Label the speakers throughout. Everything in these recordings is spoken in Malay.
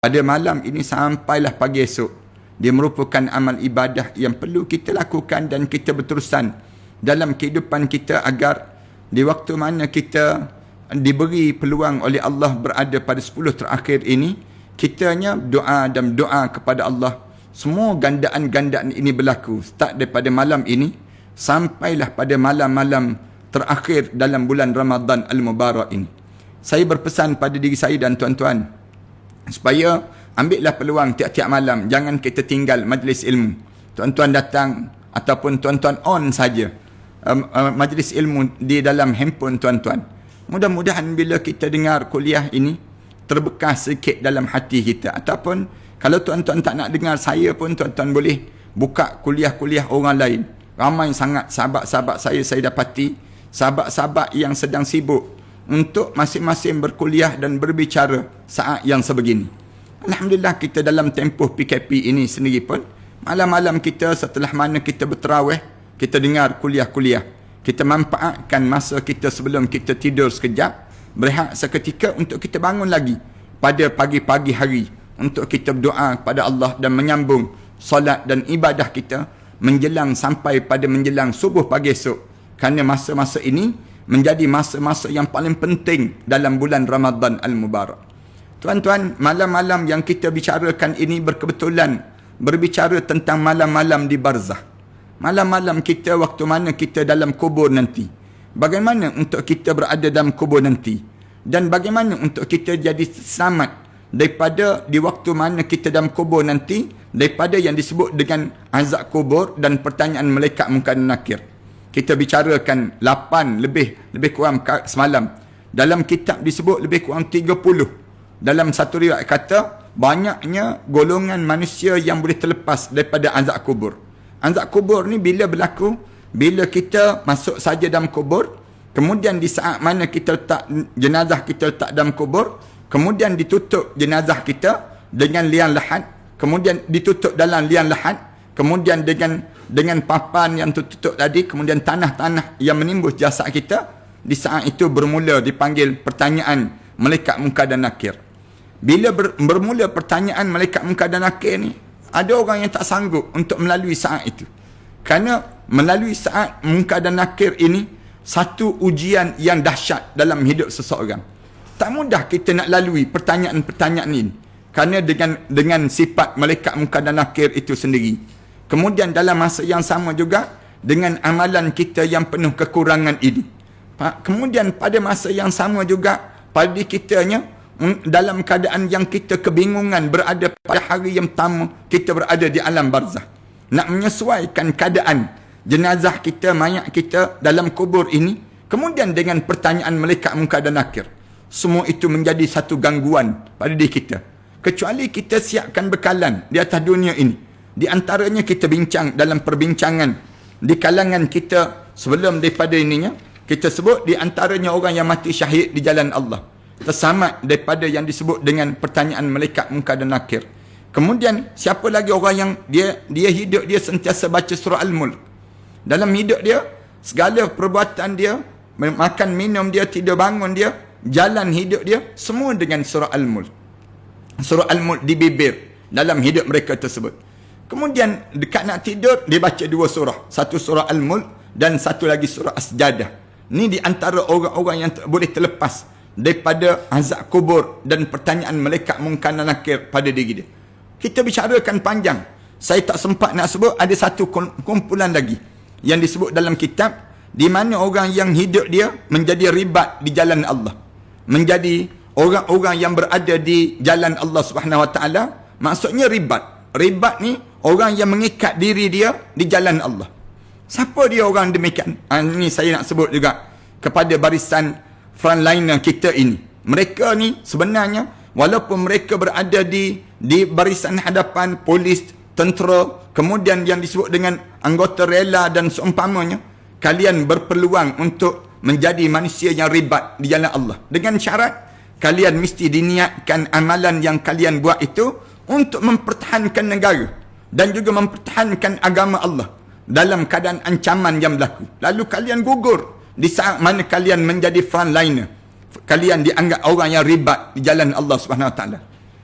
Speaker 1: pada malam ini sampailah pagi esok. Dia merupakan amal ibadah yang perlu kita lakukan dan kita berterusan dalam kehidupan kita agar di waktu mana kita diberi peluang oleh Allah berada pada 10 terakhir ini, kitanya doa dan doa kepada Allah. Semua gandaan-gandaan ini berlaku start daripada malam ini sampailah pada malam-malam terakhir dalam bulan Ramadan Al-Mubarak ini. Saya berpesan pada diri saya dan tuan-tuan supaya ambillah peluang tiap-tiap malam, jangan kita tinggal majlis ilmu. Tuan-tuan datang ataupun tuan-tuan on saja majlis ilmu di dalam handphone tuan-tuan. Mudah-mudahan bila kita dengar kuliah ini terbekas sikit dalam hati kita. Ataupun kalau tuan-tuan tak nak dengar saya pun, tuan-tuan boleh buka kuliah-kuliah orang lain. Ramai sangat sahabat-sahabat saya dapati, sahabat-sahabat yang sedang sibuk untuk masing-masing berkuliah dan berbicara saat yang sebegini. Alhamdulillah, kita dalam tempoh PKP ini sendiri pun, malam-malam kita setelah mana kita berterawih, kita dengar kuliah-kuliah. Kita manfaatkan masa kita sebelum kita tidur sekejap, berehat seketika untuk kita bangun lagi pada pagi-pagi hari untuk kita berdoa kepada Allah dan menyambung solat dan ibadah kita menjelang sampai pada menjelang subuh pagi esok. Kerana masa-masa ini menjadi masa-masa yang paling penting dalam bulan Ramadan Al-Mubarak. Tuan-tuan, malam-malam yang kita bicarakan ini berkebetulan berbicara tentang malam-malam di barzah. Malam-malam kita waktu mana kita dalam kubur nanti. Bagaimana untuk kita berada dalam kubur nanti? Dan bagaimana untuk kita jadi selamat daripada di waktu mana kita dalam kubur nanti, daripada yang disebut dengan azab kubur dan pertanyaan malaikat Munkar dan Nakir. Kita bicarakan 8 lebih kurang semalam. Dalam kitab disebut lebih kurang 30. Dalam satu riwayat kata banyaknya golongan manusia yang boleh terlepas daripada azab kubur. Azab kubur ni bila berlaku? Bila kita masuk saja dalam kubur, kemudian di saat mana kita letak jenazah kita letak dalam kubur, kemudian ditutup jenazah kita dengan liang lahat, kemudian ditutup dalam liang lahat, kemudian dengan papan yang tertutup tadi, kemudian tanah-tanah yang menimbus jasad kita, di saat itu bermula dipanggil pertanyaan malaikat Munkar dan Nakir. Bila bermula pertanyaan malaikat Munkar dan Nakir ni, ada orang yang tak sanggup untuk melalui saat itu. Kerana melalui saat Munkar dan Nakir ini satu ujian yang dahsyat dalam hidup seseorang. Tak mudah kita nak lalui pertanyaan-pertanyaan ini. Kerana dengan sifat malaikat Munkar dan Nakir itu sendiri. Kemudian dalam masa yang sama juga dengan amalan kita yang penuh kekurangan ini. Kemudian pada masa yang sama juga pada kitanya dalam keadaan yang kita kebingungan berada pada hari yang pertama kita berada di alam barzah. Nak menyesuaikan keadaan jenazah kita, mayat kita dalam kubur ini. Kemudian dengan pertanyaan malaikat Munkar dan Nakir. Semua itu menjadi satu gangguan pada diri kita. Kecuali kita siapkan bekalan di atas dunia ini. Di antaranya kita bincang dalam perbincangan di kalangan kita sebelum daripada ininya, kita sebut di antaranya orang yang mati syahid di jalan Allah, tersamat daripada yang disebut dengan pertanyaan malaikat Munkar dan Nakir. Kemudian siapa lagi orang yang dia hidup dia sentiasa baca surah Al-Mulk. Dalam hidup dia, segala perbuatan dia, makan minum dia, tidur bangun dia, jalan hidup dia, semua dengan surah Al-Mulk. Surah Al-Mulk di bibir dalam hidup mereka tersebut. Kemudian dekat nak tidur, dia baca 2 surah. Satu surah Al-Mulk dan satu lagi surah As-Sajadah. Ni di antara orang-orang yang boleh terlepas daripada azab kubur dan pertanyaan malaikat Munkar dan Nakir pada diri dia. Kita bicarakan panjang. Saya tak sempat nak sebut, ada satu kumpulan lagi yang disebut dalam kitab, di mana orang yang hidup dia menjadi ribat di jalan Allah. Menjadi orang-orang yang berada di jalan Allah Subhanahu Wa Taala. Maksudnya ribat. Ribat ni orang yang mengikat diri dia di jalan Allah. Siapa dia orang demikian? Ini saya nak sebut juga kepada barisan frontliner kita ini. Mereka ni sebenarnya walaupun mereka berada di barisan hadapan polis, tentera, kemudian yang disebut dengan anggota rela dan seumpamanya, kalian berpeluang untuk menjadi manusia yang ribat di jalan Allah. Dengan syarat kalian mesti diniatkan amalan yang kalian buat itu untuk mempertahankan negara dan juga mempertahankan agama Allah dalam keadaan ancaman yang berlaku. Lalu kalian gugur di saat mana kalian menjadi frontliner. Kalian dianggap orang yang ribat di jalan Allah Subhanahu Wa Taala.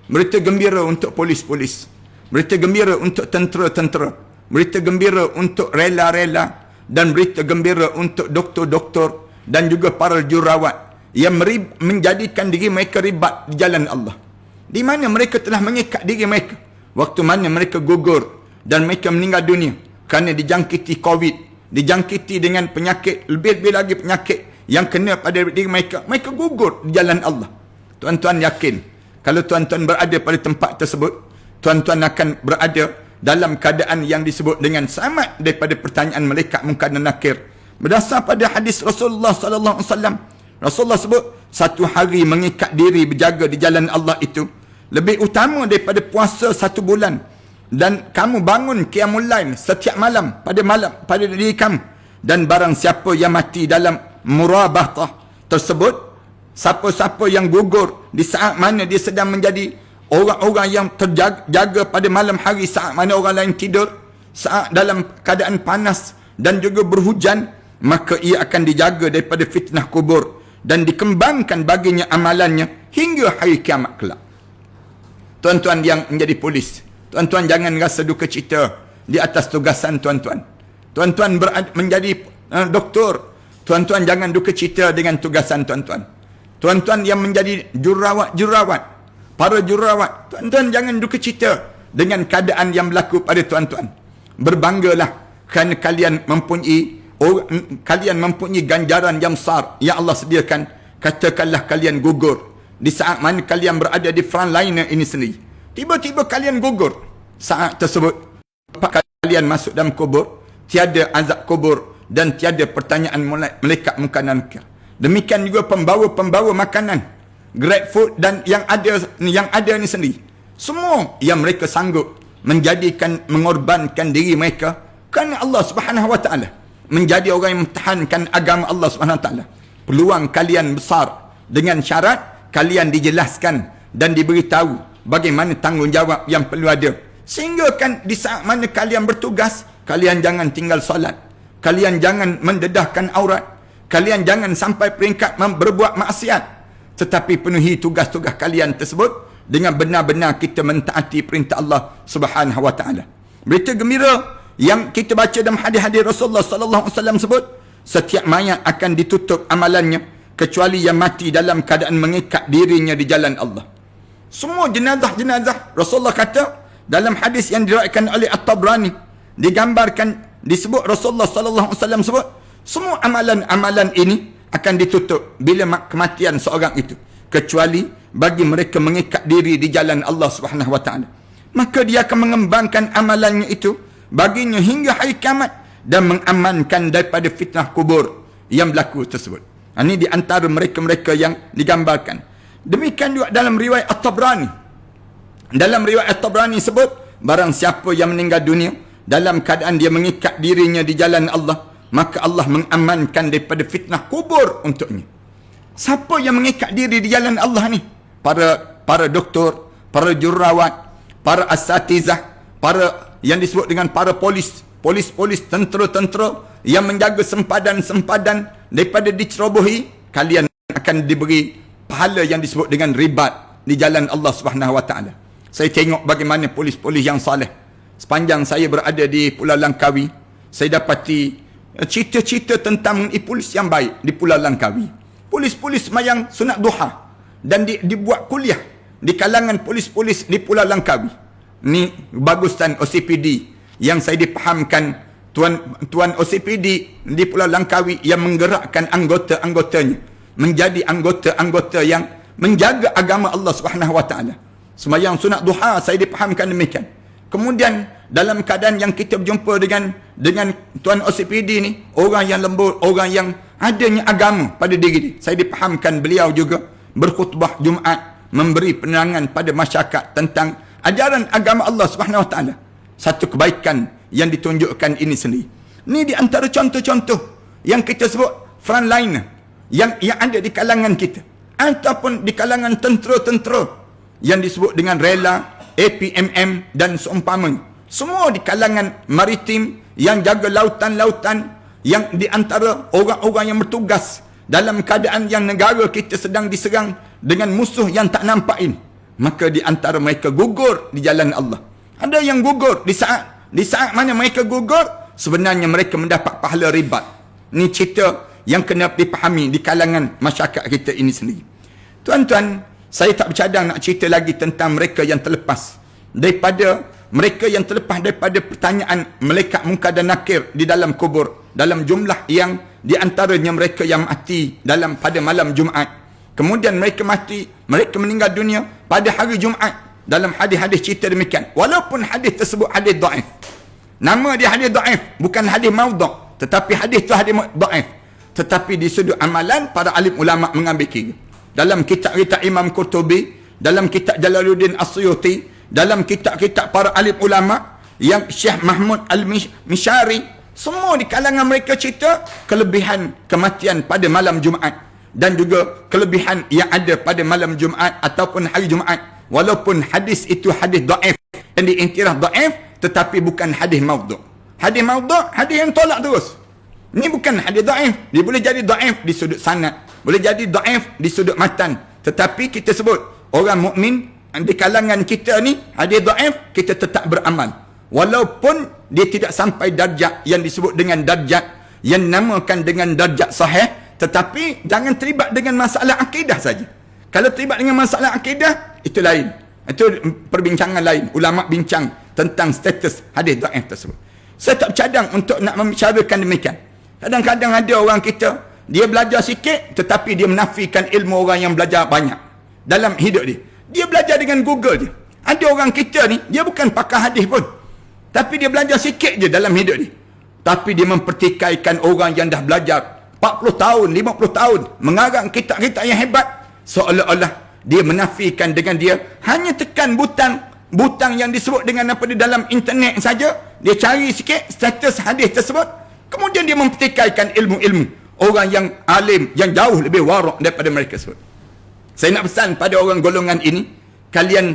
Speaker 1: berita gembira untuk polis-polis, berita gembira untuk tentera-tentera, berita gembira untuk rela-rela, dan berita gembira untuk doktor-doktor dan juga para jurawat yang menjadikan diri mereka ribat di jalan Allah. Di mana mereka telah mengikat diri mereka waktu mana mereka gugur dan mereka meninggal dunia kerana dijangkiti COVID, dijangkiti dengan penyakit, lebih-lebih lagi penyakit yang kena pada diri mereka. Mereka gugur di jalan Allah. Tuan-tuan yakin, kalau tuan-tuan berada pada tempat tersebut, tuan-tuan akan berada dalam keadaan yang disebut dengan selamat daripada pertanyaan malaikat Munkar dan Nakir. Berdasar pada hadis Rasulullah sallallahu alaihi wasallam, Rasulullah sebut, satu hari mengikat diri berjaga di jalan Allah itu lebih utama daripada puasa 1 bulan. Dan kamu bangun qiyamul lail setiap malam pada diri kamu. Dan barang siapa yang mati dalam murabatah tersebut, siapa-siapa yang gugur di saat mana dia sedang menjadi orang-orang yang terjaga pada malam hari, saat mana orang lain tidur, saat dalam keadaan panas dan juga berhujan, maka ia akan dijaga daripada fitnah kubur dan dikembangkan baginya amalannya hingga hari kiamat kelak. Tuan-tuan yang menjadi polis, tuan-tuan jangan rasa duka cita di atas tugasan tuan-tuan. Tuan-tuan menjadi doktor, tuan-tuan jangan duka cita dengan tugasan tuan-tuan. Tuan-tuan yang menjadi jurawat-jurawat, para jurawat, tuan-tuan jangan duka cita dengan keadaan yang berlaku pada tuan-tuan. Berbanggalah kerana kalian mempunyai ganjaran yang besar yang Allah sediakan. Katakanlah kalian gugur di saat mana kalian berada di front liner ini sendiri. Tiba-tiba kalian gugur. Saat tersebut kalian masuk dalam kubur, tiada azab kubur dan tiada pertanyaan malaikat Munkar dan Nakir. Demikian juga pembawa-pembawa makanan, Grab food dan yang ada ni sendiri. Semua yang mereka sanggup mengorbankan diri mereka kerana Allah Subhanahu Wa Taala, menjadi orang yang mempertahankan agama Allah Subhanahu Wa Taala. Peluang kalian besar dengan syarat kalian dijelaskan dan diberitahu bagaimana tanggungjawab yang perlu ada. Sehingga kan di saat mana kalian bertugas, kalian jangan tinggal solat, kalian jangan mendedahkan aurat, kalian jangan sampai peringkat berbuat maksiat, tetapi penuhi tugas-tugas kalian tersebut dengan benar-benar kita mentaati perintah Allah Subhanahu Wa Taala. Berita gembira yang kita baca dalam hadis-hadis Rasulullah sallallahu alaihi wasallam sebut, setiap mayat akan ditutup amalannya kecuali yang mati dalam keadaan mengikat dirinya di jalan Allah. Semua jenazah-jenazah, Rasulullah kata dalam hadis yang diriwayatkan oleh At-Tabrani, digambarkan, disebut Rasulullah sallallahu alaihi wasallam sebut, semua amalan-amalan ini akan ditutup bila kematian seorang itu, kecuali bagi mereka mengikat diri di jalan Allah Subhanahu Wa Taala. Maka dia akan mengembangkan amalannya itu baginya hingga hari kiamat dan mengamankan daripada fitnah kubur yang berlaku tersebut. Ini di antara mereka-mereka yang digambarkan. Demikian juga dalam riwayat At-Tabrani. Dalam riwayat At-Tabrani sebut, barang siapa yang meninggal dunia dalam keadaan dia mengikat dirinya di jalan Allah, maka Allah mengamankan daripada fitnah kubur untuknya. Siapa yang mengikat diri di jalan Allah ni? Para doktor, para jurawat, para asatizah, para yang disebut dengan para polis, tentera-tentera yang menjaga sempadan-sempadan daripada dicerobohi. Kalian akan diberi pahala yang disebut dengan ribat di jalan Allah Subhanahu Wa Taala. Saya tengok bagaimana polis-polis yang saleh. Sepanjang saya berada di Pulau Langkawi, saya dapati cerita-cerita tentang polis yang baik di Pulau Langkawi. Polis-polis semayang sunat duha dan dibuat kuliah di kalangan polis-polis di Pulau Langkawi. Ni bagusan OCPD yang saya dipahamkan tuan OCPD di Pulau Langkawi yang menggerakkan anggota-anggotanya menjadi anggota-anggota yang menjaga agama Allah Subhanahu Wa Taala. Semayang sunat duha saya dipahamkan demikian. Kemudian dalam keadaan yang kita berjumpa dengan tuan OCPD ni, orang yang lembut, orang yang adanya agama pada diri dia. Saya dipahamkan beliau juga berkhutbah Jumaat, memberi penerangan pada masyarakat tentang ajaran agama Allah Subhanahu Wa Taala. Satu kebaikan yang ditunjukkan ini sendiri. Ini di antara contoh-contoh yang kita sebut frontliner yang ada di kalangan kita ataupun di kalangan tentera-tentera yang disebut dengan rela, APMM dan seumpamanya. Semua di kalangan maritim yang jaga lautan-lautan, yang di antara orang-orang yang bertugas dalam keadaan yang negara kita sedang diserang dengan musuh yang tak nampak ini. maka di antara mereka gugur di jalan Allah. Ada yang gugur di saat mana mereka gugur, sebenarnya mereka mendapat pahala ribat. Ini cerita yang kena dipahami di kalangan masyarakat kita ini sendiri. Tuan-tuan, saya tak bercadang nak cerita lagi tentang mereka yang terlepas daripada pertanyaan malaikat Munkar dan Nakir di dalam kubur, dalam jumlah yang di antaranya mereka yang mati pada malam Jumaat. Kemudian mereka meninggal dunia pada hari Jumaat. Dalam hadis-hadis cerita demikian. Walaupun hadis tersebut hadis dhaif. Nama dia hadis dhaif, bukan hadis maudhu', tetapi hadis tu hadis dhaif. Tetapi di sudut amalan, para alim ulama mengambil kira. Dalam kitab-kitab Imam Qurtubi, dalam kitab Jalaluddin As-Suyuti, dalam kitab-kitab para alim ulama, yang Syekh Mahmud Al-Mishari, semua di kalangan mereka cerita kelebihan kematian pada malam Jumaat dan juga kelebihan yang ada pada malam Jumaat ataupun hari Jumaat. Walaupun hadis itu hadis dhaif, yang diiktiraf dhaif, tetapi bukan hadis maudhu'. Hadis maudhu', hadis yang tolak terus. Ini bukan hadis dhaif. Dia boleh jadi dhaif di sudut sanad, boleh jadi dhaif di sudut matan. Tetapi kita sebut orang mukmin di kalangan kita ni hadis dhaif, kita tetap beramal. Walaupun dia tidak sampai darjat yang disebut dengan darjat yang namakan dengan darjat sahih, tetapi jangan terlibat dengan masalah akidah saja. Kalau terlibat dengan masalah akidah, itu lain. Itu perbincangan lain. Ulama bincang tentang status hadis dhaif tersebut. Saya tak bercadang untuk nak membicarakan demikian. Kadang-kadang ada orang kita, dia belajar sikit tetapi dia menafikan ilmu orang yang belajar banyak dalam hidup dia. Dia belajar dengan Google je. Ada orang kita ni, dia bukan pakar hadis pun, tapi dia belajar sikit je dalam hidup dia. Tapi dia mempertikaikan orang yang dah belajar 40 tahun, 50 tahun, mengarang kitab-kitab yang hebat, seolah-olah dia menafikan dengan dia hanya tekan butang yang disebut dengan apa di dalam internet saja. Dia cari sikit status hadis tersebut, kemudian dia mempertikaikan ilmu-ilmu orang yang alim, yang jauh lebih warak daripada mereka sebut. Saya nak pesan pada orang golongan ini, kalian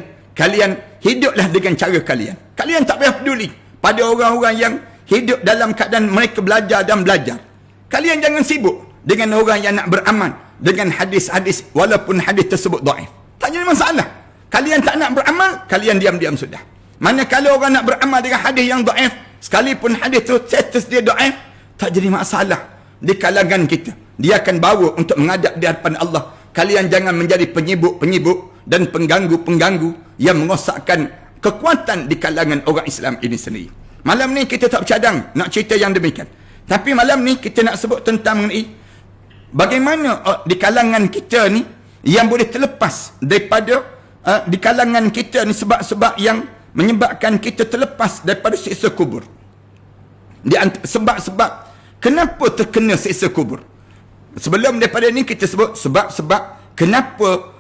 Speaker 1: hiduplah dengan cara kalian. Kalian tak payah peduli pada orang-orang yang hidup dalam keadaan mereka belajar dan belajar. Kalian jangan sibuk dengan orang yang nak beramal dengan hadis-hadis walaupun hadis tersebut dhaif. Tak jadi masalah. Kalian tak nak beramal, kalian diam-diam sudah. Manakala orang nak beramal dengan hadis yang dhaif, sekalipun hadis tu status dia dhaif, tak jadi masalah di kalangan kita. Dia akan bawa untuk menghadap di hadapan Allah. Kalian jangan menjadi penyibuk-penyibuk dan pengganggu-pengganggu yang merosakkan kekuatan di kalangan orang Islam ini sendiri. Malam ni kita tak bercadang nak cerita yang demikian. Tapi malam ni kita nak sebut tentang mengenai bagaimana di kalangan kita ni yang boleh terlepas daripada di kalangan kita ni sebab-sebab yang menyebabkan kita terlepas daripada siksa kubur. Sebab-sebab kenapa terkena siksa kubur. Sebelum daripada ni kita sebut sebab-sebab kenapa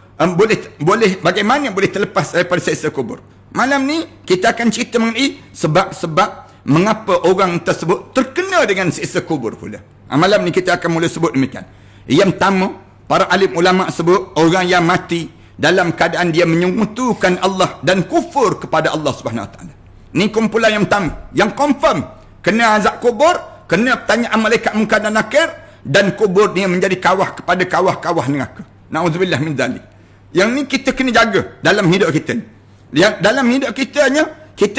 Speaker 1: boleh bagaimana boleh terlepas daripada siksa kubur. Malam ni kita akan cerita mengenai sebab-sebab mengapa orang tersebut terkena dengan siksa kubur pula. Malam ni kita akan mula sebut demikian. Yang pertama, para alim ulama sebut orang yang mati dalam keadaan dia menyekutukan Allah dan kufur kepada Allah Subhanahu Wa Taala. Ni kumpulan yang pertama, yang confirm kena azab kubur, kena pertanyaan malaikat Munkar dan Nakir, dan kubur dia menjadi kawah kepada kawah-kawah neraka. Nauzubillah min zalik. Yang ni kita kena jaga dalam hidup kita ni. Dalam hidup kita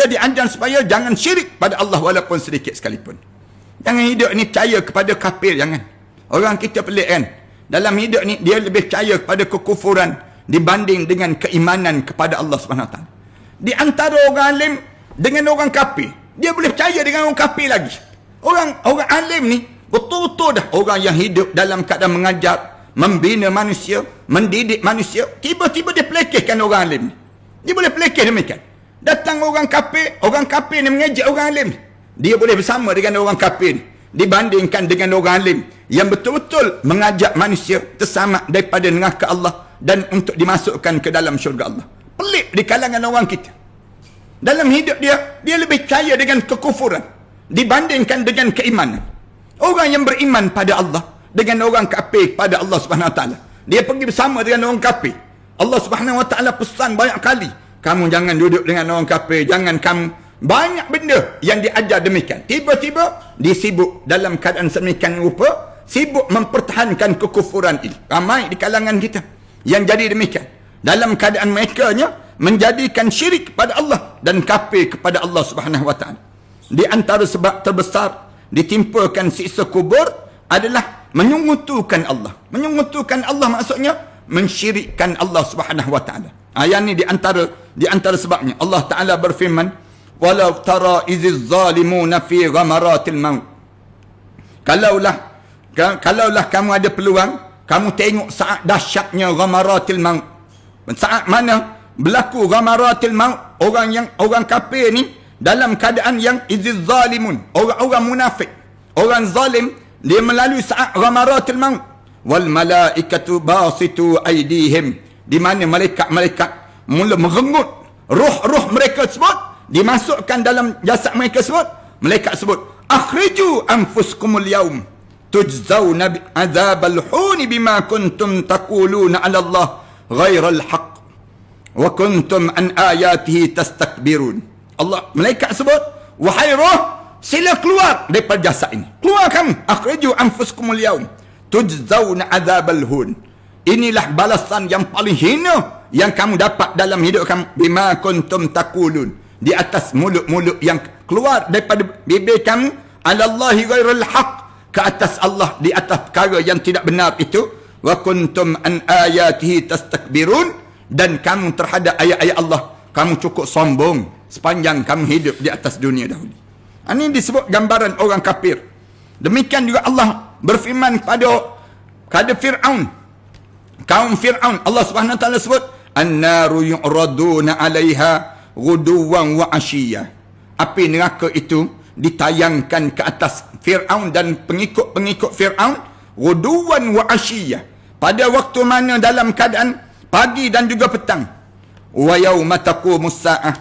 Speaker 1: diajar supaya jangan syirik pada Allah walaupun sedikit sekalipun. Jangan hidup ni percaya kepada kafir, jangan. Orang kita pelik kan. Dalam hidup ni dia lebih percaya kepada kekufuran dibanding dengan keimanan kepada Allah Subhanahu Wa Taala. Di antara orang alim dengan orang kafir, dia boleh percaya dengan orang kafir lagi. Orang alim ni betul-betul dah orang yang hidup dalam keadaan mengajar, membina manusia, mendidik manusia. Tiba-tiba dia pelekehkan orang alim ni. Dia boleh pelekeh demikian. Datang orang kafir ni mengejek orang alim ni. Dia boleh bersama dengan orang kafir ni dibandingkan dengan orang alim yang betul-betul mengajak manusia tersamak daripada neraka Allah dan untuk dimasukkan ke dalam syurga Allah. Pelik di kalangan orang kita. Dalam hidup dia lebih percaya dengan kekufuran dibandingkan dengan keimanan. Orang yang beriman pada Allah dengan orang kafir pada Allah Subhanahu Wa Taala, dia pergi bersama dengan orang kafir. Allah Subhanahu Wa Taala pesan banyak kali, kamu jangan duduk dengan orang kafir, jangan kamu, banyak benda yang diajar demikian. Tiba-tiba dia sibuk dalam keadaan sedemikian rupa, sibuk mempertahankan kekufuran ini. Ramai di kalangan kita yang jadi demikian. dalam keadaan mereka menjadikan syirik kepada Allah dan kafir kepada Allah Subhanahu wa taala. Di antara sebab terbesar ditimpakan siksa kubur adalah menyungutukan Allah. Menyungutukan Allah maksudnya mensyirikkan Allah Subhanahu wa taala. Ayat ni di antara sebabnya Allah Taala berfirman, "Walau tara iziz zalimuna fi ghamaratil maut." Kalaulah kamu ada peluang, kamu tengok saat dahsyatnya ghamaratil maut. Saat mana berlaku ghamaratil maut, orang kafir ni dalam keadaan yang iziz zalimun, orang munafik, orang zalim, dia melalui saat ghamaratil maut. Wal malaikatu basitu aydihim, di mana malaikat-malaikat mula merenggut roh-roh mereka tersebut, dimasukkan dalam jasad mereka tersebut. Malaikat sebut, "Akhriju anfusakumul yaum tujzauna azabal hun bima kuntum taquluna 'ala Allah ghairal haqq wa kuntum an ayatihi tastakbirun." Allah, malaikat sebut, "Wahai roh, sila keluar daripada jasad ini. Keluar kamu. Akhriju anfusakumul yaum tujzauna azabal hun." Inilah balasan yang paling hina yang kamu dapat dalam hidup kamu. Bima kuntum taqulun, di atas mulut-mulut yang keluar daripada bibir kamu, alallahi ghairul haq, ke atas Allah, di atas perkara yang tidak benar itu. Wa kuntum an ayatihi tastakbirun, dan kamu terhadap ayat-ayat Allah kamu cukup sombong sepanjang kamu hidup di atas dunia dahulu. Ini disebut gambaran orang kafir. Demikian juga Allah berfirman kepada Fir'aun, kaum Fir'aun. Allah Subhanahu wa taala sebut, "An-naru yu'raduna 'alaiha ghuduwan wa 'ashiyya." Api neraka itu ditayangkan ke atas Fir'aun dan pengikut-pengikut Fir'aun ghuduwan wa 'ashiyya, pada waktu mana dalam keadaan pagi dan juga petang. Wa yauma taqumus saah,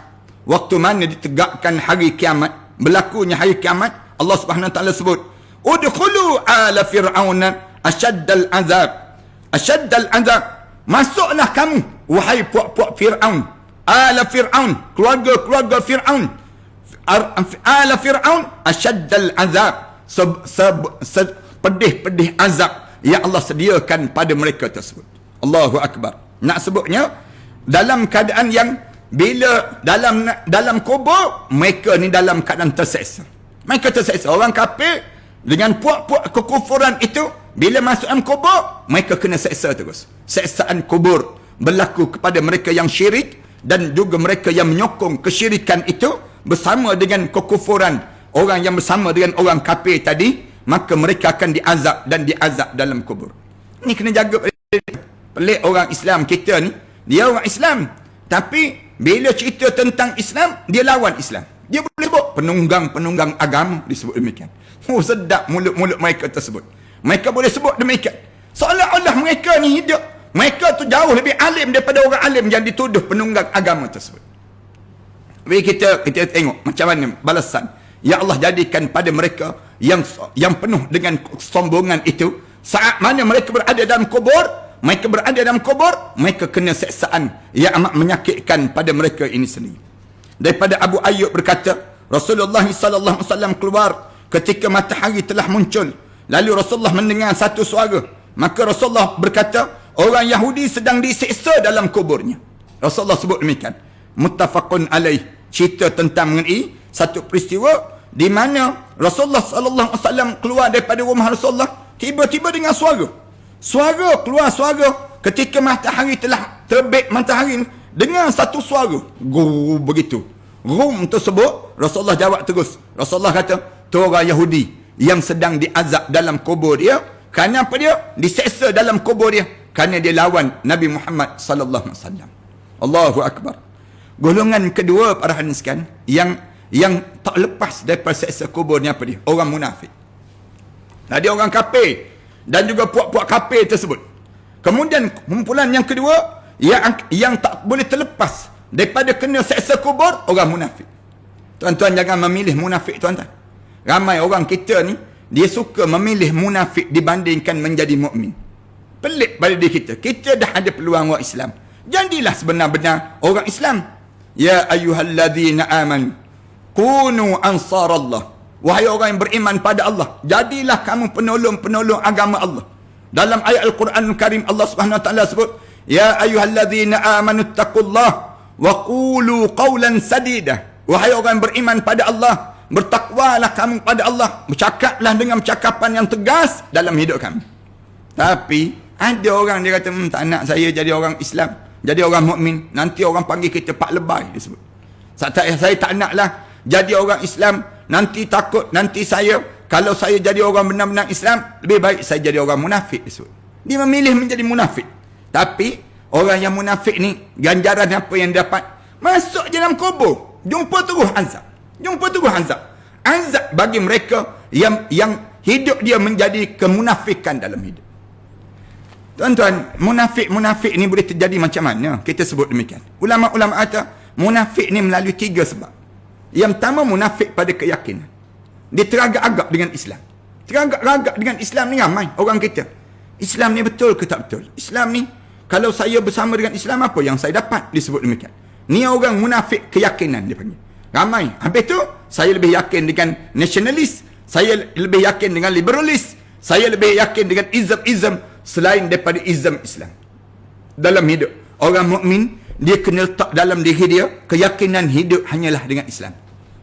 Speaker 1: waktu mana ditegakkan hari kiamat, berlakunya hari kiamat, Allah Subhanahu wa taala sebut, "Udkhulu ala fir'auna asyaddal azab." Asyaddal azab, masuklah kamu wahai puak-puak Fir'aun, ala Fir'aun, keluarga Fir'aun, ala Fir'aun asyaddal azab, pedih-pedih azab yang Allah sediakan pada mereka tersebut. Allahu Akbar. Nak sebutnya dalam keadaan yang bila dalam kubur, mereka ni dalam keadaan terseksa. Mereka terseksa. Orang kafir dengan puak-puak kekufuran itu, bila masuk dalam kubur, mereka kena seksa terus. Seksaan kubur berlaku kepada mereka yang syirik, dan juga mereka yang menyokong kesyirikan itu bersama dengan kekufuran, orang yang bersama dengan orang kafir tadi, maka mereka akan diazab dan diazab dalam kubur. Ini kena jaga. Pelik orang Islam kita ni, dia orang Islam, tapi bila cerita tentang Islam, dia lawan Islam. Dia boleh sebut penunggang agama, disebut demikian. Sedap mulut-mulut mereka tersebut. Mereka boleh sebut demikian. Seolah-olah mereka ni hidup, mereka tu jauh lebih alim daripada orang alim yang dituduh penunggang agama tersebut. Jadi kita tengok macam mana balasan yang Allah jadikan pada mereka yang penuh dengan kesombongan itu. Saat mana mereka berada dalam kubur, mereka kena seksaan yang amat menyakitkan pada mereka ini sendiri. Daripada Abu Ayyub berkata, Rasulullah sallallahu alaihi wasallam keluar ketika matahari telah muncul. Lalu Rasulullah mendengar satu suara. Maka Rasulullah berkata, orang Yahudi sedang disiksa dalam kuburnya. Rasulullah sebut demikian. Muttafaqun alaih. Cerita tentang mengenai satu peristiwa di mana Rasulullah sallallahu alaihi wasallam keluar daripada rumah Rasulullah, tiba-tiba dengan suara keluar suara ketika matahari telah terbit matahari, dengan satu suara begitu. Rum tersebut, Rasulullah jawab terus. Rasulullah kata, tu orang Yahudi yang sedang diazab dalam kubur dia. Kerana apa dia? Diseksa dalam kubur dia. Kerana dia lawan Nabi Muhammad sallallahu alaihi wasallam. Allahu Akbar. Golongan kedua para hadirin sekalian yang tak lepas daripada seksa kubur ni apa dia? Orang munafik. Tadi orang kafir dan juga puak-puak kafir tersebut. Kemudian kumpulan yang kedua yang tak boleh terlepas daripada kena seksa kubur, orang munafik. Tuan-tuan jangan memilih munafik, tuan-tuan. Ramai orang kita ni, dia suka memilih munafik dibandingkan menjadi mukmin. Pelik pada diri kita. Kita dah ada peluang orang Islam. Jadilah sebenar-benar orang Islam. Ya ayyuhalladzina amanu kunu ansarallah. Wahai orang yang beriman pada Allah, jadilah kamu penolong-penolong agama Allah. Dalam ayat Al-Quran Al-Karim, Allah Subhanahu wa taala sebut, Ya ayyuhalladzina amanu taqullah wa qulu qawlan sadida. Wahai orang beriman pada Allah, bertakwalah kamu pada Allah, bercakaplah dengan percakapan yang tegas dalam hidup kamu. Tapi ada orang dia kata, tak nak saya jadi orang Islam, jadi orang mukmin, nanti orang panggil kita pak lebay, dia sebut. Saya tak naklah jadi orang Islam, nanti takut, nanti saya, kalau saya jadi orang benar-benar Islam, lebih baik saya jadi orang munafik, dia sebut. Dia memilih menjadi munafik. Tapi orang yang munafik ni, ganjaran apa yang dapat? Masuk dalam kubur, jumpa terus azab. Jumpa terus azab. Azab bagi mereka yang hidup dia menjadi kemunafikan dalam hidup. Tuan-tuan, munafik ni boleh terjadi macam mana? Kita sebut demikian. Ulama-ulama kata, munafik ni melalui 3 sebab. Yang pertama, munafik pada keyakinan. Dia teragak-agak dengan Islam. Teragak-agak dengan Islam ni ramai orang kita. Islam ni betul ke tak betul? Islam ni, kalau saya bersama dengan Islam, apa yang saya dapat? Disebut demikian. Ni orang munafik keyakinan dia panggil. Ramai. Habis tu, saya lebih yakin dengan nasionalis, saya lebih yakin dengan liberalis, saya lebih yakin dengan ism selain daripada ism Islam. Dalam hidup, orang mukmin dia kena letak dalam diri dia keyakinan hidup hanyalah dengan Islam.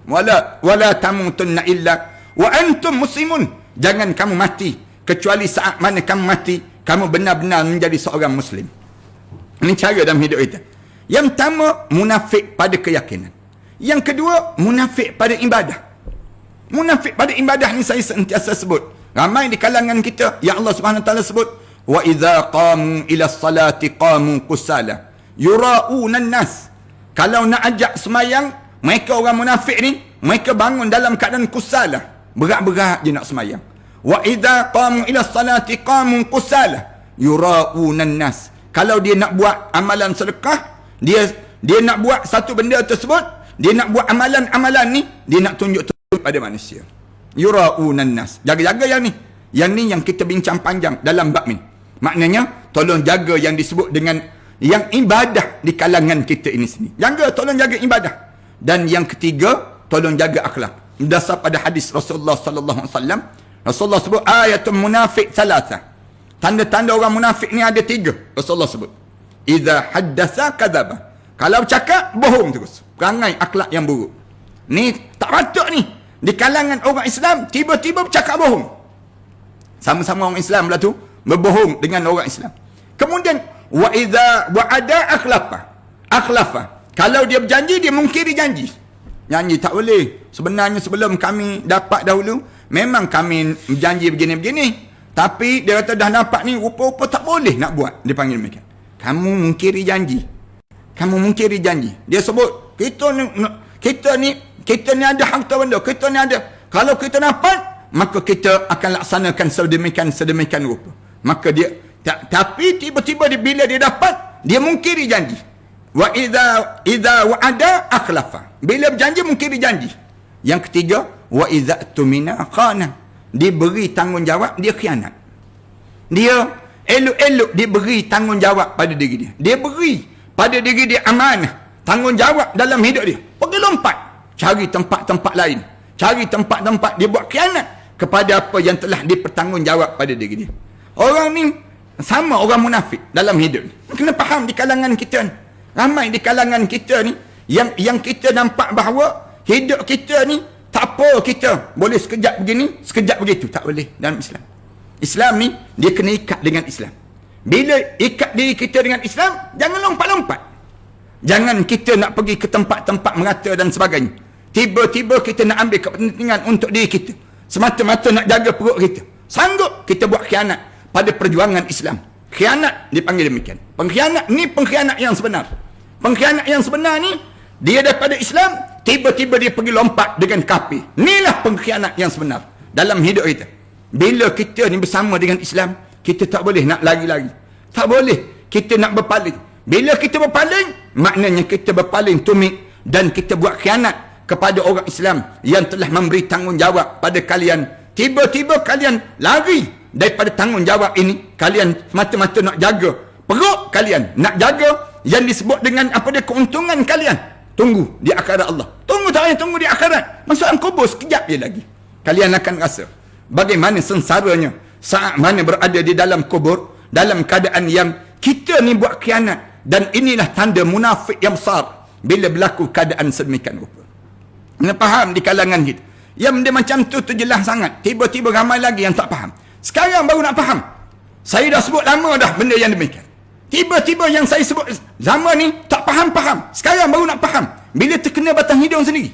Speaker 1: Wala tamutunna illa wa antum muslimun. Jangan kamu mati kecuali saat mana kamu mati, kamu benar-benar menjadi seorang muslim. Ini cara dalam hidup kita. Yang pertama, munafik pada keyakinan. Yang kedua, munafik pada ibadah. Munafik pada ibadah ni saya sentiasa sebut. Ramai di kalangan kita yang Allah Subhanahu Wa Taala sebut, wa idza qamu ila salati qamu kusala yura'unan nas. Kalau nak ajak semayang, mereka orang munafik ni, mereka bangun dalam keadaan kusala, berat-berat je nak semayang. Wa idza qamu ila salati qamu kusala yura'unan nas. Kalau dia nak buat amalan sedekah, dia nak buat satu benda tersebut, dia nak buat amalan-amalan ni, dia nak tunjuk-tunjuk pada manusia. Yura'unan nas. Jaga-jaga yang ni. Yang ni yang kita bincang panjang dalam bab ni. Maknanya, tolong jaga yang disebut dengan yang ibadah di kalangan kita ini sini. Tolong jaga ibadah. Dan yang ketiga, tolong jaga akhlak. Berdasar pada hadis Rasulullah sallallahu alaihi wasallam, Rasulullah sebut ayatul munafiq thalatha. Tanda-tanda orang munafik ni ada 3. Rasulullah sebut. Idza haddatsa kadzaba. Kalau bercakap, bohong terus. Perangai akhlak yang buruk. Ni tak patut ni. Di kalangan orang Islam, tiba-tiba bercakap bohong. Sama-sama orang Islam lah tu, berbohong dengan orang Islam. Kemudian, wa idza wa'ada akhlafa. Kalau dia berjanji, dia mungkiri janji. Janji tak boleh. Sebenarnya sebelum kami dapat dahulu, memang kami berjanji begini-begini. Tapi dia kata dah dapat ni, rupa-rupa tak boleh nak buat. Dia panggil demikian. Kamu mungkiri janji. Dia sebut, kita ni ada harta benda, kita ni ada. Kalau kita dapat, maka kita akan laksanakan sedemikian rupa. Maka dia, tapi tiba-tiba bila dia dapat, dia mungkiri janji. Wa idza wa'ada akhlafa. Bila berjanji, mungkiri janji. Yang ketiga, wa idza tumina khana. Dia beri tanggungjawab, dia khianat. Dia elok-elok dia beri tanggungjawab pada diri dia. Dia beri pada diri dia amanah, tanggungjawab dalam hidup dia. Pergi lompat, cari tempat-tempat lain. Cari tempat-tempat dia buat khianat kepada apa yang telah dipertanggungjawab pada diri dia. Orang ni sama orang munafik dalam hidup ni. Kena faham di kalangan kita ni. Ramai di kalangan kita ni yang kita nampak bahawa hidup kita ni tak apa, kita boleh sekejap begini, sekejap begitu. Tak boleh dalam Islam. Islam ni dia kena ikat dengan Islam. Bila ikat diri kita dengan Islam, jangan lompat-lompat. Jangan kita nak pergi ke tempat-tempat merata dan sebagainya. Tiba-tiba kita nak ambil kepentingan untuk diri kita. Semata-mata nak jaga perut kita. Sanggup kita buat khianat pada perjuangan Islam. Khianat dipanggil demikian. Pengkhianat ni pengkhianat yang sebenar. Pengkhianat yang sebenar ni, dia daripada Islam, tiba-tiba dia pergi lompat dengan kafir. Inilah pengkhianat yang sebenar dalam hidup kita. Bila kita ni bersama dengan Islam, kita tak boleh nak lari-lari. Tak boleh kita nak berpaling. Bila kita berpaling, maknanya kita berpaling tumit dan kita buat khianat kepada orang Islam yang telah memberi tanggungjawab pada kalian. Tiba-tiba kalian lari daripada tanggungjawab ini. Kalian mata-mata nak jaga perut kalian, nak jaga yang disebut dengan apa dia, keuntungan kalian. Tunggu di akhirat Allah. Tunggu di akhirat. Masuk kubur sekejap je lagi. Kalian akan rasa bagaimana sengsaranya saat mana berada di dalam kubur, dalam keadaan yang kita ni buat khianat. Dan inilah tanda munafik yang besar bila berlaku keadaan sedemikian rupa. Kena faham di kalangan kita. Yang dia macam tu jelas sangat. Tiba-tiba ramai lagi yang tak faham. Sekarang baru nak faham. Saya dah sebut lama dah benda yang demikian. Tiba-tiba yang saya sebut zaman ni tak faham-faham. Sekarang baru nak faham. Bila terkena batang hidung sendiri.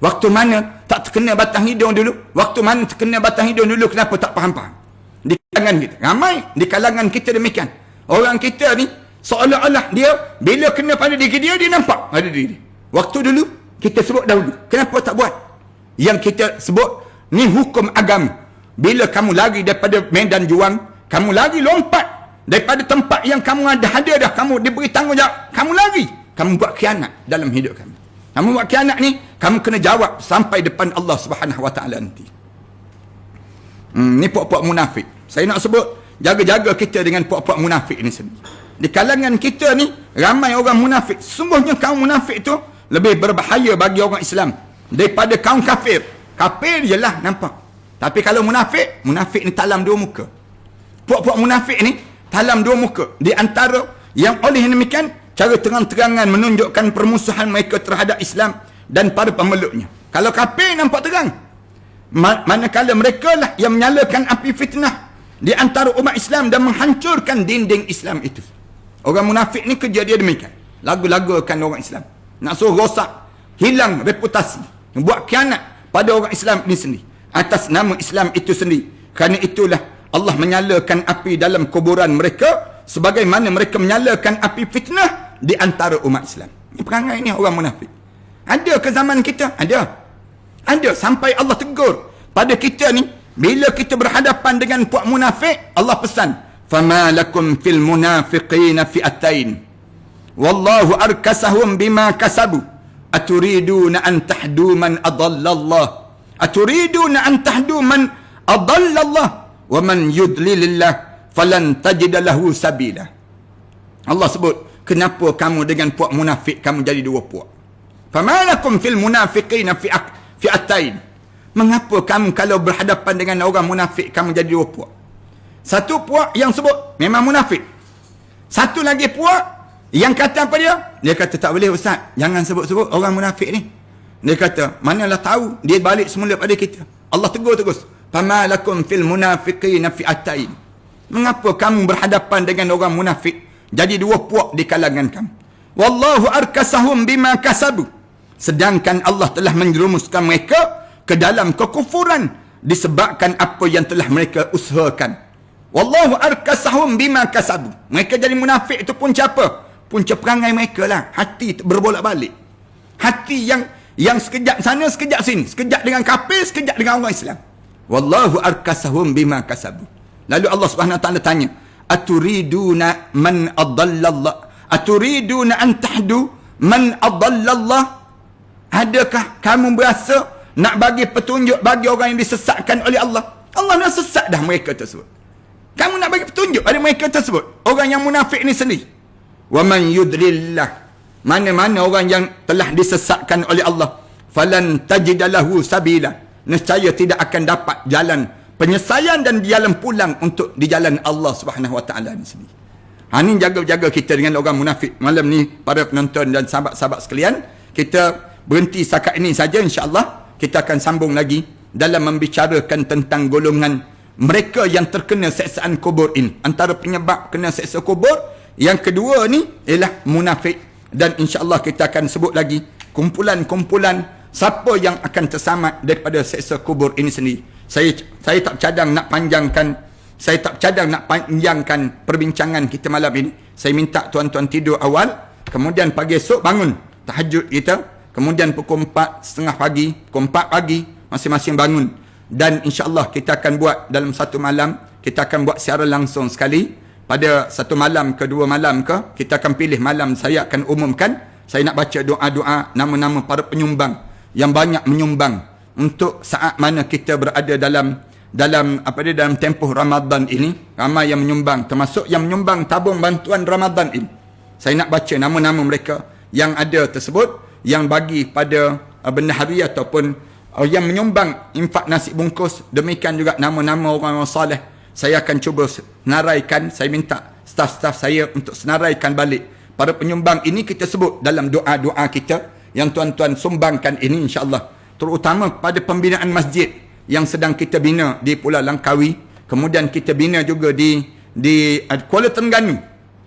Speaker 1: Waktu mana tak terkena batang hidung dulu? Waktu mana terkena batang hidung dulu, kenapa tak faham-faham? Di kalangan kita. Ramai di kalangan kita demikian. Orang kita ni seolah-olah dia bila kena pada diri dia nampak pada diri dia. Waktu dulu kita sebut dahulu. Kenapa tak buat? Yang kita sebut ni hukum agama. Bila kamu lari daripada medan juang, kamu lari lompat daripada tempat yang kamu ada dah, kamu diberi tanggungjawab, kamu lari, kamu buat khianat dalam hidup kamu. Kamu buat khianat ni, kamu kena jawab sampai depan Allah Subhanahu Wa Taala nanti. Ni puak-puak munafik. Saya nak sebut, jaga-jaga kita dengan puak-puak munafik ni sendiri. Di kalangan kita ni ramai orang munafik. Sungguhnya kaum munafik tu lebih berbahaya bagi orang Islam daripada kaum kafir. Kafir jelah nampak. Tapi kalau munafik, munafik ni talam dua muka. Puak-puak munafik ni talam dua muka. Di antara yang oleh demikian, cara terang-terangan menunjukkan permusuhan mereka terhadap Islam dan para pemeluknya. Kalau kafir nampak terang. Manakala mereka lah yang menyalakan api fitnah di antara umat Islam dan menghancurkan dinding Islam itu. Orang munafik ni kerja dia demikian. Lagu-lagukan orang Islam. Nak suruh rosak, hilang reputasi. Buat khianat pada orang Islam ini sendiri. Atas nama Islam itu sendiri. Kerana itulah Allah menyalakan api dalam kuburan mereka sebagaimana mereka menyalakan api fitnah di antara umat Islam. Ini perangai ni orang munafik. Ada ke zaman kita? Ada. Ada sampai Allah tegur pada kita ni bila kita berhadapan dengan puak munafik, Allah pesan, "Fama lakum fil munafiqina fi'atain. Wallahu arkasahum bima kasabu. Aturiduna an tahdu man adallallah. Aturiduna an tahdu man adallallah. Wa man yudlilillah falan tajida lahu sabila." Allah sebut, kenapa kamu dengan puak munafik kamu jadi dua puak? Famalakum fil munafiqina fi'atain. Mengapa kamu kalau berhadapan dengan orang munafik kamu jadi dua puak? Satu puak yang sebut memang munafik. Satu lagi puak yang kata apa dia? Dia kata tak boleh ustaz, jangan sebut-sebut orang munafik ni. Dia kata, manalah tahu dia balik semula pada kita. Allah tegur terus. Famalakum fil munafiqina fi'atain. Mengapa kamu berhadapan dengan orang munafik jadi dua puak di kalangan kamu? Wallahu arkasahum bima kasabu. Sedangkan Allah telah menjerumuskan mereka ke dalam kekufuran disebabkan apa yang telah mereka usahakan. Wallahu arkasahum bima kasabu. Mereka jadi munafik itu punca apa? Punca perangai mereka lah. Hati berbolak-balik. Hati yang sekejap sana, sekejap sini. Sekejap dengan kafir, sekejap dengan orang Islam. Wallahu arkasahum bima kasabu. Lalu Allah Subhanahu Wa Taala tanya, "Aturiduna man adallallah? Aturiduna an tahdu man adallallah?" Adakah kamu berasa nak bagi petunjuk bagi orang yang disesatkan oleh Allah? Allah nak sesat dah mereka tersebut. Kamu nak bagi petunjuk pada mereka tersebut. Orang yang munafik ni sendiri. Wa man yudlillah. Mana-mana orang yang telah disesatkan oleh Allah. Falan tajidalahu sabila. Nescaya tidak akan dapat jalan penyelesaian dan jalan pulang untuk di jalan Allah Subhanahu Wa Taala ni sendiri. Ini jaga-jaga kita dengan orang munafik. Malam ni para penonton dan sahabat-sahabat sekalian, kita berhenti setakat ini saja, insya-Allah. Kita akan sambung lagi dalam membicarakan tentang golongan mereka yang terkena seksaan kubur ini. Antara penyebab kena seksa kubur yang kedua ni ialah munafik. Dan insya-Allah kita akan sebut lagi kumpulan-kumpulan siapa yang akan terselamat daripada seksa kubur ini sendiri. Saya tak cadang nak panjangkan, saya tak cadang nak panjangkan perbincangan kita malam ini. Saya minta tuan-tuan tidur awal, kemudian pagi esok bangun tahajud kita. Kemudian pukul 4:30 pagi, pukul 4 pagi, masing-masing bangun. Dan insya-Allah kita akan buat dalam satu malam, kita akan buat siaran langsung sekali. Pada satu malam ke dua malam ke, kita akan pilih malam saya akan umumkan. Saya nak baca doa-doa nama-nama para penyumbang yang banyak menyumbang untuk saat mana kita berada dalam tempoh Ramadan ini. Ramai yang menyumbang, termasuk yang menyumbang tabung bantuan Ramadan ini. Saya nak baca nama-nama mereka yang ada tersebut, yang bagi pada bendahari ataupun yang menyumbang infak nasi bungkus. Demikian juga nama-nama orang-orang saleh. Saya akan cuba naraikan. Saya minta staf-staf saya untuk senaraikan balik. Para penyumbang ini kita sebut dalam doa-doa kita yang tuan-tuan sumbangkan ini insya-Allah. Terutama pada pembinaan masjid yang sedang kita bina di Pulau Langkawi, kemudian kita bina juga di Kuala Terengganu.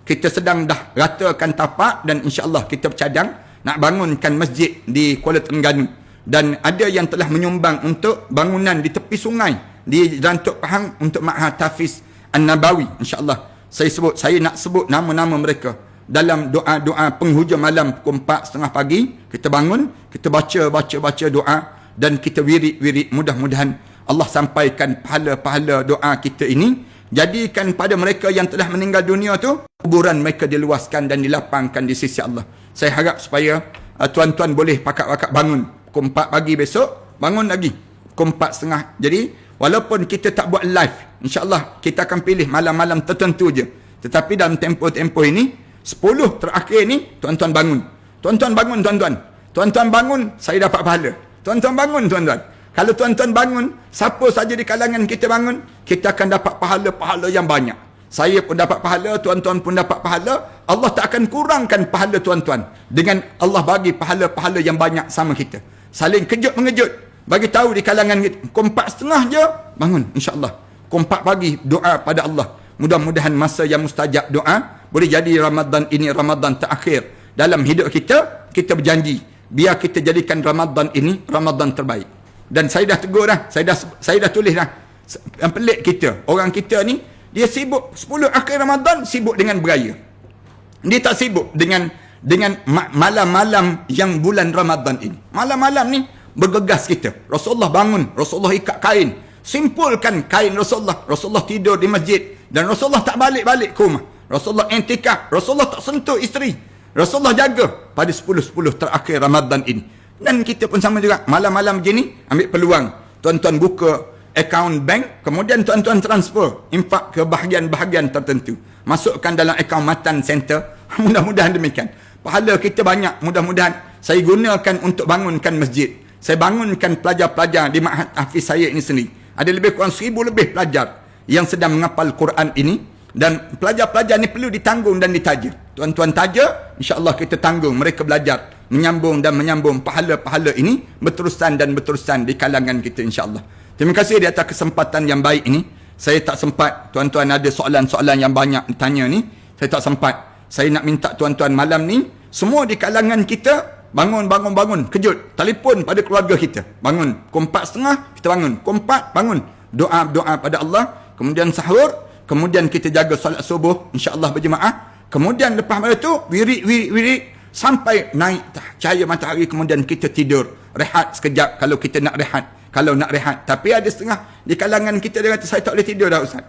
Speaker 1: Kita sedang dah ratakan tapak dan insya-Allah kita bercadang nak bangunkan masjid di Kuala Terengganu. Dan ada yang telah menyumbang untuk bangunan di tepi sungai di Rantuk Pahang untuk Ma'had Hafiz An-Nabawi insya-Allah. Saya nak sebut nama-nama mereka dalam doa-doa penghujung malam pukul 4:30 pagi. Kita bangun, kita baca doa dan kita wirid. Mudah-mudahan Allah sampaikan pahala-pahala doa kita ini. Jadikan pada mereka yang telah meninggal dunia tu, kuburan mereka diluaskan dan dilapangkan di sisi Allah. Saya harap supaya tuan-tuan boleh pakat-pakat bangun pukul 4 pagi besok, bangun lagi pukul 4:30. Jadi walaupun kita tak buat live, insya-Allah kita akan pilih malam-malam tertentu je. Tetapi dalam tempoh-tempoh ini 10 terakhir ni tuan-tuan bangun. Tuan-tuan bangun tuan-tuan. Tuan-tuan bangun, saya dapat pahala. Tuan-tuan bangun tuan-tuan. Kalau tuan-tuan bangun, siapa saja di kalangan kita bangun, kita akan dapat pahala-pahala yang banyak. Saya pun dapat pahala, tuan-tuan pun dapat pahala. Allah tak akan kurangkan pahala tuan-tuan dengan Allah bagi pahala-pahala yang banyak sama kita. Saling kejut-mengejut. Bagi tahu di kalangan kita, pukul 4:30 je bangun insya-Allah. Pukul 4 pagi doa pada Allah. Mudah-mudahan masa yang mustajab doa boleh jadi Ramadan ini Ramadan terakhir dalam hidup kita. Kita berjanji biar kita jadikan Ramadan ini Ramadan terbaik. Dan saya dah tegur dah, saya dah tulis dah. Yang pelik kita, orang kita ni dia sibuk 10 akhir Ramadan sibuk dengan beraya. Dia tak sibuk dengan malam-malam yang bulan Ramadan ini. Malam-malam ni bergegas kita. Rasulullah bangun, Rasulullah ikat kain, simpulkan kain Rasulullah. Rasulullah tidur di masjid dan Rasulullah tak balik-balik ke rumah. Rasulullah intikaf, Rasulullah tak sentuh isteri. Rasulullah jaga pada 10-10 terakhir Ramadan ini. Dan kita pun sama juga, malam-malam macam ni ambil peluang. Tuan-tuan buka akaun bank, kemudian tuan-tuan transfer infak ke bahagian-bahagian tertentu. Masukkan dalam akaun Matan Center. Mudah-mudahan demikian. Pahala kita banyak. Mudah-mudahan saya gunakan untuk bangunkan masjid. Saya bangunkan pelajar-pelajar di Ma'had Hafiz saya ini sendiri. Ada lebih kurang 1000 lebih pelajar yang sedang menghafal Quran ini. Dan pelajar-pelajar ni perlu ditanggung dan ditaja. Tuan-tuan taja, insya-Allah kita tanggung mereka belajar, menyambung pahala-pahala ini berterusan di kalangan kita insya-Allah. Terima kasih di atas kesempatan yang baik ini. Saya tak sempat, tuan-tuan ada soalan-soalan yang banyak ditanya ni, saya tak sempat. Saya nak minta tuan-tuan malam ni semua di kalangan kita bangun, kejut, telefon pada keluarga kita. Bangun, pukul 4:30 kita bangun, pukul 4 bangun, doa pada Allah, kemudian sahur, kemudian kita jaga solat subuh insya-Allah berjemaah. Kemudian lepas pada tu wirid sampai naik cahaya matahari, kemudian kita tidur, rehat sekejap kalau kita nak rehat. Kalau nak rehat, tapi ada setengah di kalangan kita dia kata saya tak boleh tidur dah ustaz.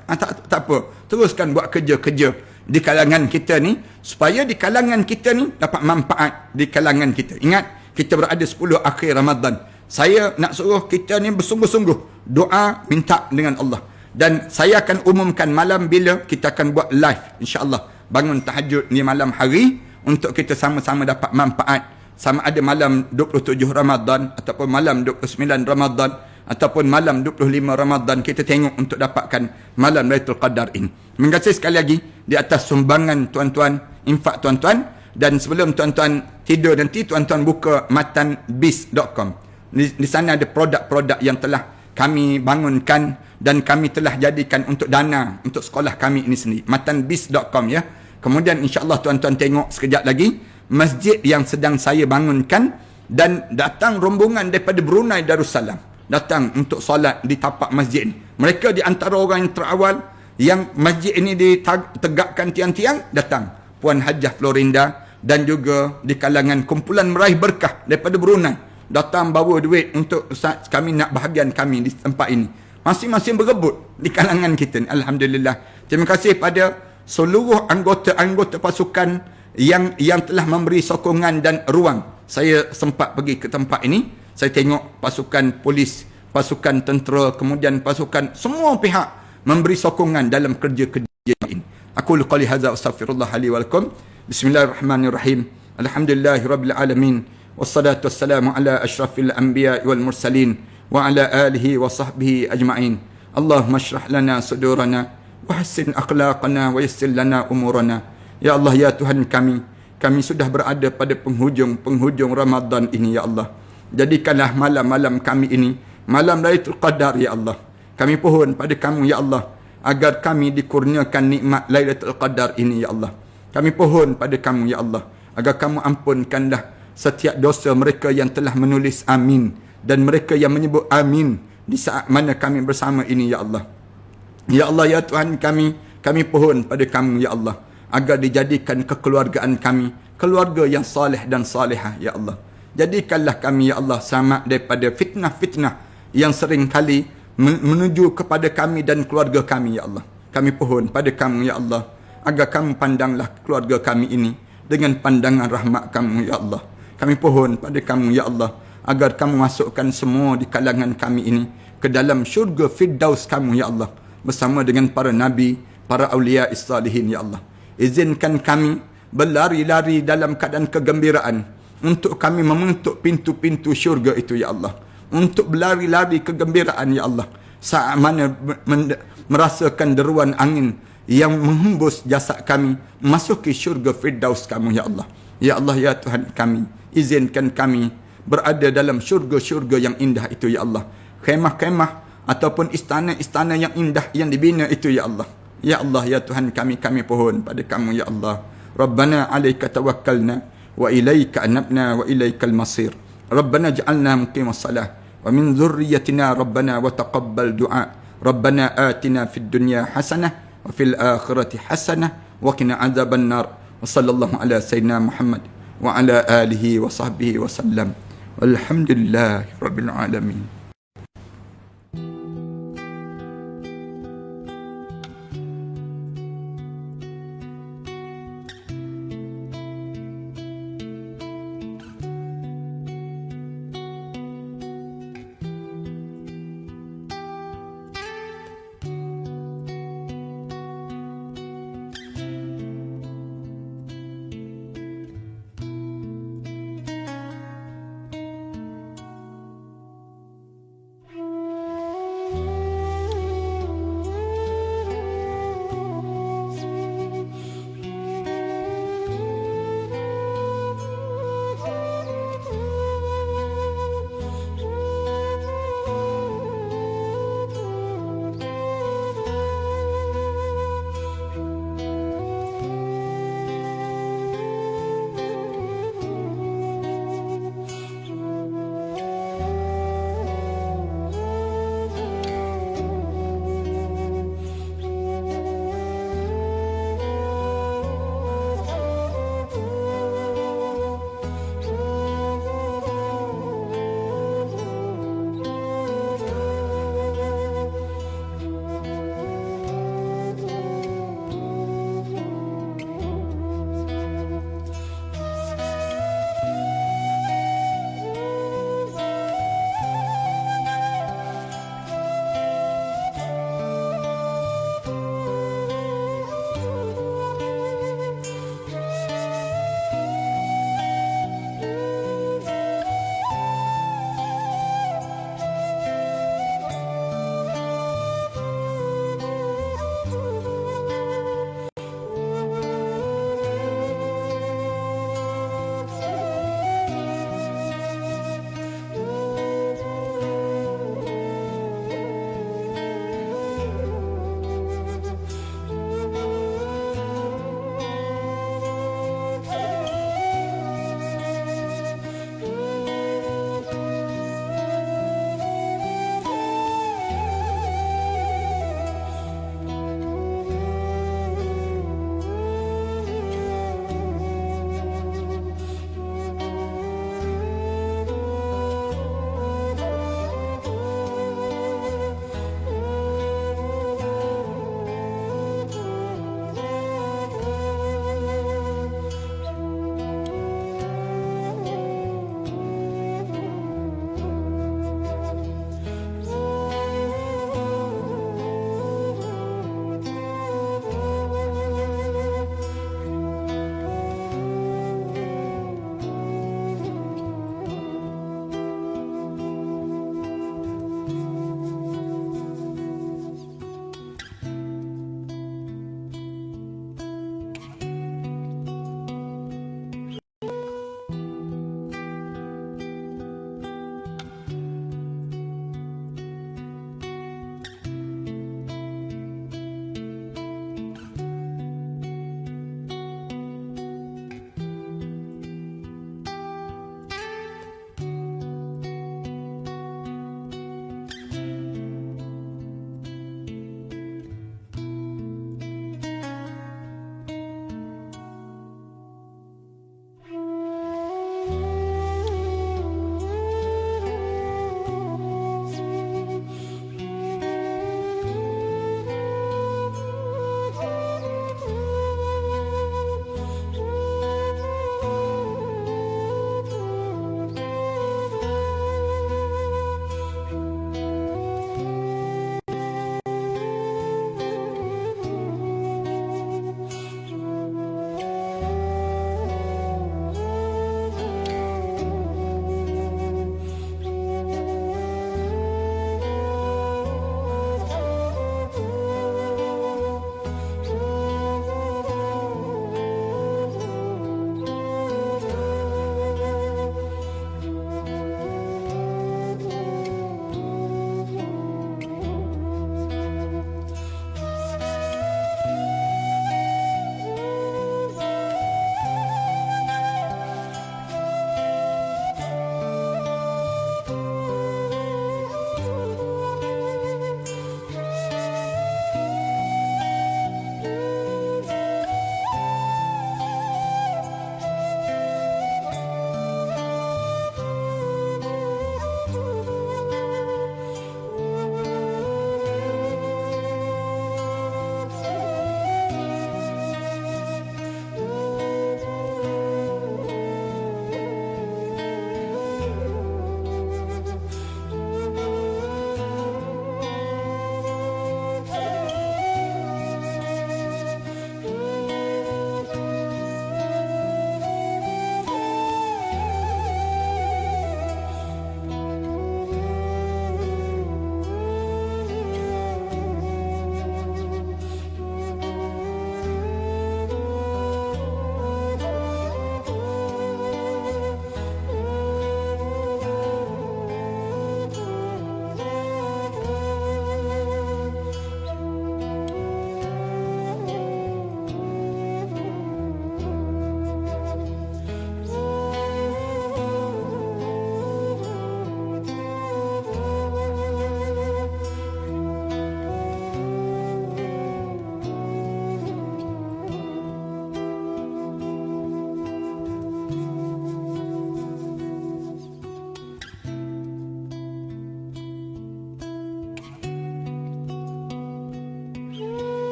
Speaker 1: Tak apa. Teruskan buat kerja-kerja di kalangan kita ni supaya di kalangan kita ni dapat manfaat di kalangan kita. Ingat, kita berada 10 akhir Ramadan. Saya nak suruh kita ni bersungguh-sungguh doa minta dengan Allah. Dan saya akan umumkan malam bila kita akan buat live insya-Allah. Bangun tahajud ni malam hari untuk kita sama-sama dapat manfaat. Sama ada malam 27 Ramadan ataupun malam 29 Ramadan ataupun malam 25 Ramadan, kita tengok untuk dapatkan malam Lailatul Qadar ini. Terima kasih sekali lagi di atas sumbangan tuan-tuan, infak tuan-tuan. Dan sebelum tuan-tuan tidur nanti, tuan-tuan buka matanbiz.com. Di sana ada produk-produk yang telah kami bangunkan dan kami telah jadikan untuk dana untuk sekolah kami ini sendiri. Matanbiz.com ya. Kemudian insya-Allah tuan-tuan tengok sekejap lagi masjid yang sedang saya bangunkan, dan datang rombongan daripada Brunei Darussalam datang untuk solat di tapak masjid ini. Mereka di antara orang yang terawal yang masjid ini ditegakkan tiang-tiang, datang Puan Hajah Florinda, dan juga di kalangan kumpulan meraih berkah daripada Brunei datang bawa duit untuk ustaz kami nak bahagian kami di tempat ini. Masing-masing berebut di kalangan kita ni. Alhamdulillah. Terima kasih pada seluruh anggota-anggota pasukan yang telah memberi sokongan dan ruang. Saya sempat pergi ke tempat ini, saya tengok pasukan polis, pasukan tentera, kemudian pasukan, semua pihak memberi sokongan dalam kerja-kerja ini. Aku qali hadza astaghfirullah li wa lakum. Bismillahirrahmanirrahim. Alhamdulillahirabbil alamin. Wassalatu wassalamu ala asyrafil anbiya'i wal mursalin wa ala alihi wa sahbihi ajma'in. Allahumma shrah lana sudurana وحسن أخلاقنا ويسر لنا أمورنا. Ya Allah, ya Tuhan kami sudah berada pada penghujung Ramadan ini, ya Allah. Jadikanlah malam-malam kami ini malam Lailatul Qadar, ya Allah. Kami pohon pada kamu, ya Allah, agar kami dikurniakan nikmat Lailatul Qadar ini, ya Allah. Kami pohon pada kamu, ya Allah, agar kamu ampunkanlah setiap dosa mereka yang telah menulis amin dan mereka yang menyebut amin di saat mana kami bersama ini, ya Allah. Ya Allah, ya Tuhan kami pohon pada kamu, ya Allah, agar dijadikan kekeluargaan kami keluarga yang saleh dan salihah, ya Allah. Jadikanlah kami, ya Allah, selamat daripada fitnah-fitnah yang sering kali menuju kepada kami dan keluarga kami, ya Allah. Kami pohon pada kamu, ya Allah, agar kamu pandanglah keluarga kami ini dengan pandangan rahmat kamu, ya Allah. Kami pohon pada kamu, ya Allah, agar kamu masukkan semua di kalangan kami ini ke dalam syurga Firdaus kamu, ya Allah, bersama dengan para nabi, para awliya salihin, ya Allah. Izinkan kami berlari-lari dalam keadaan kegembiraan untuk kami mementuk pintu-pintu syurga itu, ya Allah. Untuk berlari-lari kegembiraan, ya Allah, saat mana merasakan deruan angin yang menghembus jasad kami masuki syurga Firdaus kamu, ya Allah. Ya Allah, ya Tuhan kami, izinkan kami berada dalam syurga-syurga yang indah itu, ya Allah. Khemah-khemah ataupun istana-istana yang indah yang dibina itu, ya Allah. Ya Allah, ya Tuhan kami pohon pada kamu, ya Allah. Rabbana alaika tawakkalna wa ilaika anabna wa ilaikal masir. Rabbana ja'alna muqimas salah wa min dhurriyyatina rabbana wa taqabbal du'a. Rabbana atina fid dunya hasanah wa fil akhirati hasanah wa qina adzaban nar. Wa sallallahu ala sayyidina Muhammad wa ala alihi wa sahbihi wa sallam. Walhamdulillahi rabbil alamin.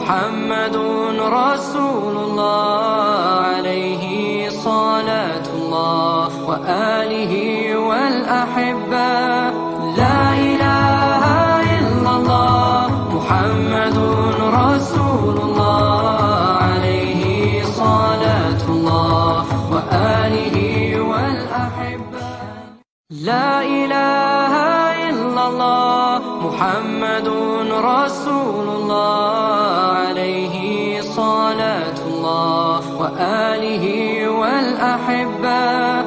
Speaker 2: محمد رسول الله عليه صلاة الله وآله والأحبة. لا إله إلا الله محمد رسول الله عليه صلاة الله وآله والأحبة. لا إله إلا الله محمد رسول الله عليه صلاة الله وآله والأحبة.